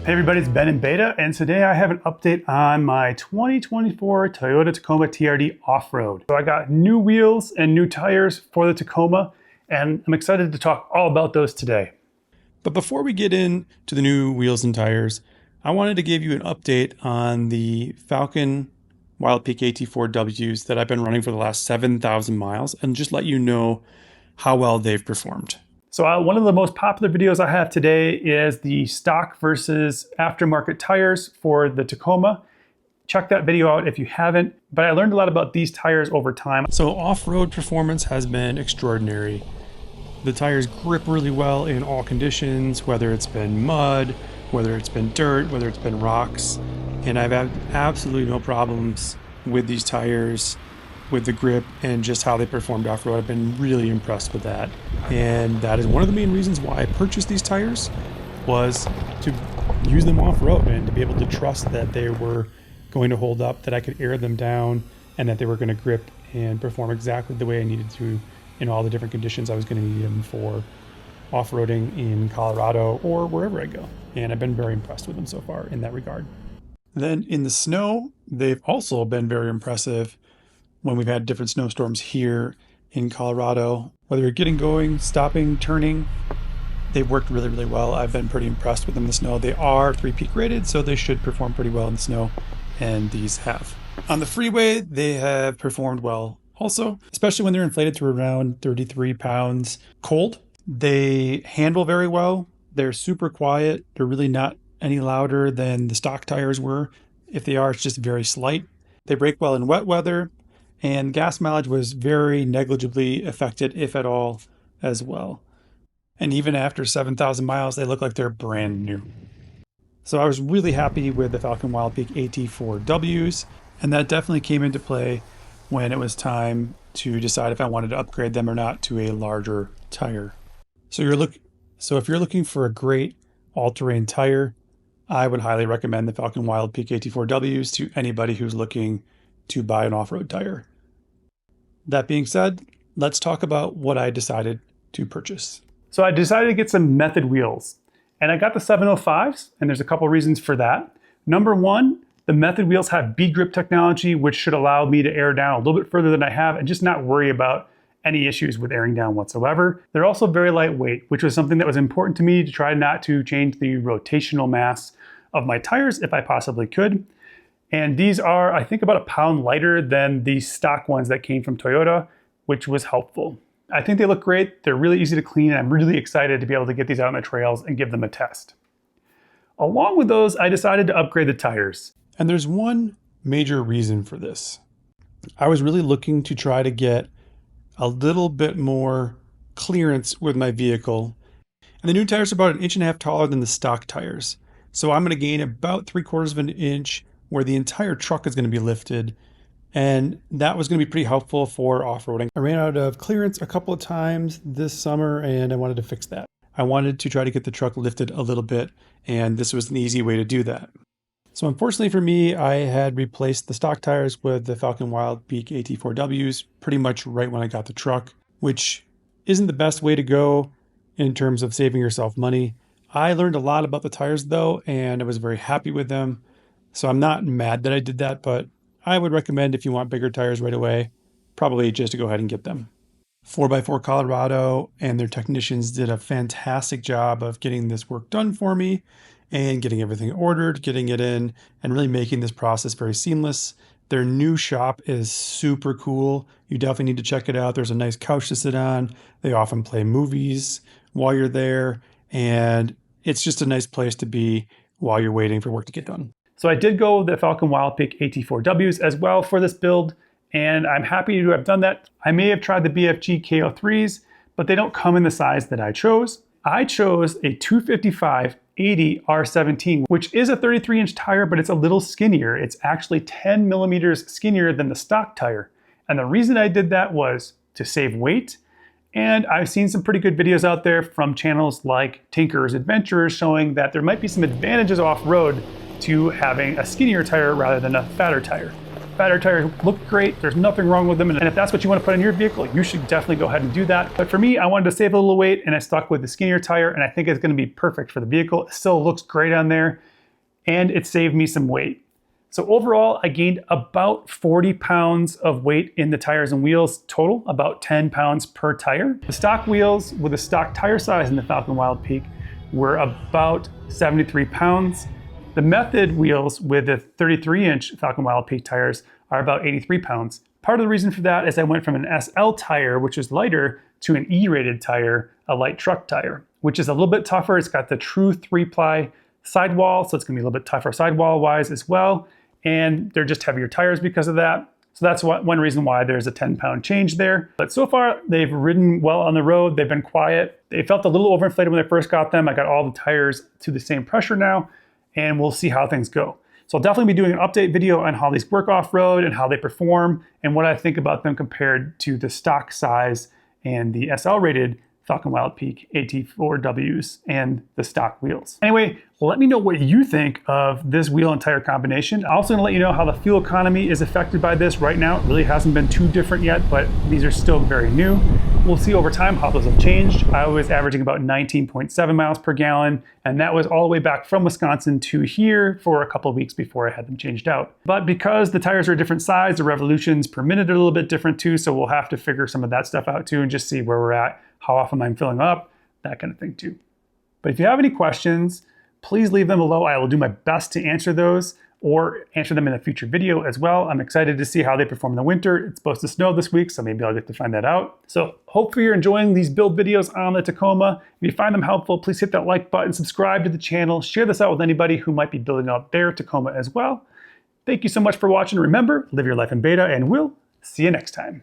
Hey everybody, it's Ben in Beta, and today I have an update on my 2024 Toyota Tacoma TRD Off-Road. So I got new wheels and new tires for the Tacoma, and I'm excited to talk all about those today. But before we get into the new wheels and tires, I wanted to give you an update on the Falken Wildpeak AT4Ws that I've been running for the last 7,000 miles and just let you know how well they've performed. So one of the most popular videos I have today is the stock versus aftermarket tires for the Tacoma. Check that video out if you haven't, but I learned a lot about these tires over time. So off-road performance has been extraordinary. The tires grip really well in all conditions, whether it's been mud, whether it's been dirt, whether it's been rocks, and I've had absolutely no problems with these tires, with the grip and just how they performed off-road. I've been really impressed with that. And that is one of the main reasons why I purchased these tires, was to use them off-road and to be able to trust that they were going to hold up, that I could air them down, and that they were going to grip and perform exactly the way I needed to in all the different conditions I was going to need them for off-roading in Colorado or wherever I go. And I've been very impressed with them so far in that regard. Then in the snow, they've also been very impressive when we've had different snowstorms here in Colorado. Whether you're getting going, stopping, turning, they've worked really, really well. I've been pretty impressed with them in the snow. They are 3-peak rated, so they should perform pretty well in the snow, and these have. On the freeway, they have performed well also, especially when they're inflated to around 33 pounds cold. They handle very well. They're super quiet. They're really not any louder than the stock tires were. If they are, it's just very slight. They brake well in wet weather, and gas mileage was very negligibly affected, if at all, as well. And even after 7,000 miles, they look like they're brand new. So I was really happy with the Falken Wildpeak AT4Ws, and that definitely came into play when it was time to decide if I wanted to upgrade them or not to a larger tire. So if you're looking for a great all-terrain tire, I would highly recommend the Falken Wildpeak AT4Ws to anybody who's looking to buy an off-road tire. That being said, let's talk about what I decided to purchase. So I decided to get some Method wheels, and I got the 705s, and there's a couple reasons for that. Number one, the Method wheels have bead grip technology, which should allow me to air down a little bit further than I have and just not worry about any issues with airing down whatsoever. They're also very lightweight, which was something that was important to me to try not to change the rotational mass of my tires if I possibly could. And these are, I think, about a pound lighter than the stock ones that came from Toyota, which was helpful. I think they look great. They're really easy to clean, and I'm really excited to be able to get these out on the trails and give them a test. Along with those, I decided to upgrade the tires. And there's one major reason for this. I was really looking to try to get a little bit more clearance with my vehicle. And the new tires are about 1.5 inches taller than the stock tires. So I'm going to gain about 3/4 of an inch where the entire truck is going to be lifted. And that was going to be pretty helpful for off-roading. I ran out of clearance a couple of times this summer, and I wanted to fix that. I wanted to try to get the truck lifted a little bit, and this was an easy way to do that. So unfortunately for me, I had replaced the stock tires with the Falken Wildpeak AT4Ws pretty much right when I got the truck, which isn't the best way to go in terms of saving yourself money. I learned a lot about the tires though, and I was very happy with them. So I'm not mad that I did that, but I would recommend if you want bigger tires right away, probably just to go ahead and get them. 4x4 Colorado and their technicians did a fantastic job of getting this work done for me and getting everything ordered, getting it in, and really making this process very seamless. Their new shop is super cool. You definitely need to check it out. There's a nice couch to sit on. They often play movies while you're there, and it's just a nice place to be while you're waiting for work to get done. So I did go with the Falken Wildpeak AT4Ws as well for this build, and I'm happy to have done that. I may have tried the BFG KO3s, but they don't come in the size that I chose. I chose a 255/80 R17, which is a 33-inch tire, but it's a little skinnier. It's actually 10 millimeters skinnier than the stock tire. And the reason I did that was to save weight. And I've seen some pretty good videos out there from channels like Tinker's Adventures showing that there might be some advantages off-road to having a skinnier tire rather than a fatter tire. Fatter tires look great, there's nothing wrong with them, and if that's what you want to put on your vehicle, you should definitely go ahead and do that. But for me, I wanted to save a little weight and I stuck with the skinnier tire, and I think it's going to be perfect for the vehicle. It still looks great on there, and it saved me some weight. So overall, I gained about 40 pounds of weight in the tires and wheels total, about 10 pounds per tire. The stock wheels with a stock tire size in the Falken Wildpeak were about 73 pounds. The method wheels with the 33-inch Falken Wildpeak tires are about 83 pounds. Part of the reason for that is I went from an SL tire, which is lighter, to an E-rated tire, a light truck tire, which is a little bit tougher. It's got the true 3-ply sidewall, so it's gonna be a little bit tougher sidewall-wise as well. And they're just heavier tires because of that. So that's one reason why there's a 10-pound change there. But so far, they've ridden well on the road. They've been quiet. They felt a little overinflated when I first got them. I got all the tires to the same pressure now, and we'll see how things go. So I'll definitely be doing an update video on how these work off-road and how they perform and what I think about them compared to the stock size and the SL-rated Falken Wildpeak AT4Ws and the stock wheels. Anyway, let me know what you think of this wheel and tire combination. I'm also gonna let you know how the fuel economy is affected by this. Right now, it really hasn't been too different yet, but these are still very new. We'll see over time how those have changed. I was averaging about 19.7 miles per gallon, and that was all the way back from Wisconsin to here for a couple of weeks before I had them changed out. But because the tires are a different size, the revolutions per minute are a little bit different too, so we'll have to figure some of that stuff out too and just see where we're at, how often I'm filling up, that kind of thing too. But if you have any questions, please leave them below. I will do my best to answer those or answer them in a future video as well. I'm excited to see how they perform in the winter. It's supposed to snow this week, so maybe I'll get to find that out. So hopefully you're enjoying these build videos on the Tacoma. If you find them helpful, please hit that like button, subscribe to the channel, share this out with anybody who might be building out their Tacoma as well. Thank you so much for watching. Remember, live your life in beta, and we'll see you next time.